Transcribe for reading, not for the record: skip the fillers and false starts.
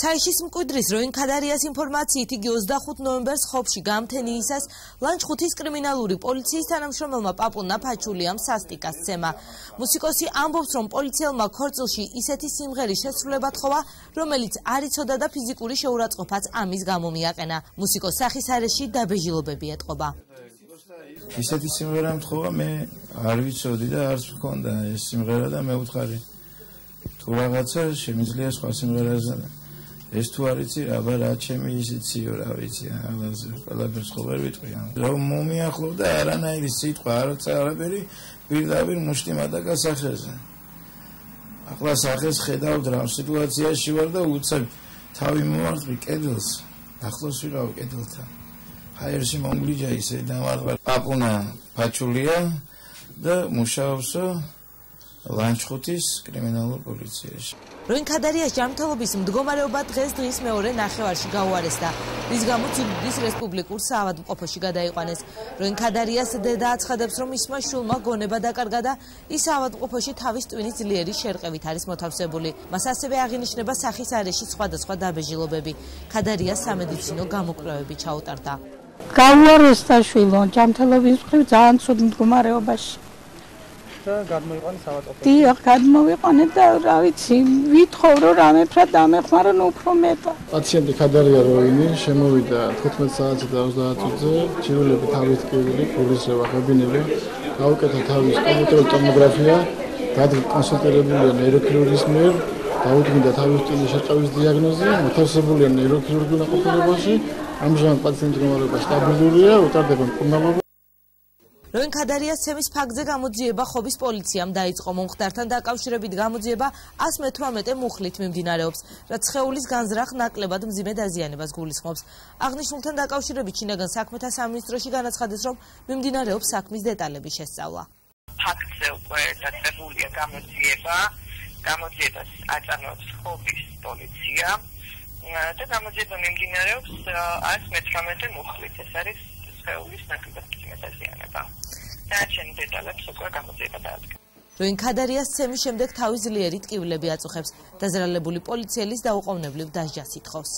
ცაიშის მკვიდრის როინ ქადარიას ინფორმაციით იგი 25 ნოემბერს ხობში გამთენიისას ლანჩხუთის კრიმინალური პოლიციის თანამშრომელმა პაპუნა ფაჩულიამ სასტიკას სცემა. მუსიკოსი ამბობს, რომ პოლიციელმა ქორწილში ისეთი სიმღერის შესრულება თხოვა, რომელიც არ იცოდა და ფიზიკური შეურაცხყოფაც ამის გამო მიაყენა. მუსიკოს სახის არეში დაბეჟილობები ეტყობა. ისეთი სიმღერა მთხოვა, მე არ ვიცოდი და არც მქონდა ეს სიმღერა და მე ვთხარი თუ რაღაცა შემიძლია სხვა სიმღერაზე. ეს თუ არ იცი, აბა რა ჩემი ისიციო, რა ვიცი, ამაზე ყველაფერს ხო ვერ ვიტყვი. რომ მომიახლოვდა არანაირი სიტყვა, არაფერი პირდაპირ მუშტიმატაკა სახეზე. ახლა სახეს ხედავთ რა სიტუაციაში ვარ და უცებ თავი მომარტყი კედელს, ახლოს ვიყავ კედელთან. ჰაერში მომგლიჯა ისე დამარხვა პაპუნა ფაჩულია და მუშაობსო ლანჩხუთის კრიმინალურ პოლიციაში. როინ ქადარიას ჯანმრთელობის მდგომარეობა დღის მეორე ნახევარში გაუარესდა, რის გამოც უდიდეს რესპუბლიკურ საავადმყოფოში გადაიყვანეს. როინ ქადარიას დედა აცხადებს, რომ მისმა შვილმა გონება დაკარგა და ის ავადმყოფოში თავის ტვინის ძლიერი შერყევით არის მოთავსებული. მას ასევე აღინიშნება სახის არეში სხვადასხვა დაბეჟილობები. ქადარიას სამედიცინო გამოკვლევები ჩაუტარდა. გაუარესდა შვილო ჯანმრთელობის მხრივ ძალიან ცუდ მდგომარეობაში. გადმოიყვანეს ავადმყოფოში. დიახ, გადმოვიყვანეთ და რა ვიცი, ვითხოვ რომ რამეფრად დამეხმარო, უფრო მეტად. პაციენტი ქადარია როინი შემოვიდა 15 საათზე და 30 წუთზე, ჩირულები თავის ტკივილი, გულისრევა, ღებინები, გაუკეთა თავის კომპიუტერული ტომოგრაფია, გადაკონსულტირებულია ნეიროქირურგის მიერ, დაუდგინდა თავის ტკივილის შერყევის დიაგნოზი, მოთავსებულია ნეიროქირურგიულ ნაყოფიერებაში, ამჟამად პაციენტის მდგომარეობა სტაბილურია, უტარდება მკურნალობა. როინ ქადარიას ცემის ფაქტზე გამოძიება ხობის პოლიციამ დაიწყო. მომხდართან დაკავშირებით გამოძიება 118 მუხლით მიმდინარეობს, რაც სხეულის განზრახ ნაკლებად მძიმე დაზიანებას გულისხმობს. აღნიშნულთან დაკავშირებით შინაგან საქმეთა სამინისტროში განაცხადეს, რომ მიმდინარეობს საქმის დეტალების შესწავლა. ფაქტზე უკვე დაწყებულია გამოძიება, გამოძიებას აწარმოებს ხობის პოლიცია და გამოძიება მიმდინარეობს 118 მუხლით. ეს არის სხეულის ნაკლებად მძიმე დაზიანება. დანარჩენი დეტალებს უკვე გამოძიება დაადგა. როინ ქადარიას ცემის შემდეგ თავის ძლიერი ტკივილები აწუხებს. დაზრალებული პოლიციელის დაუყოვნებლივ დასჯას ითხოვს.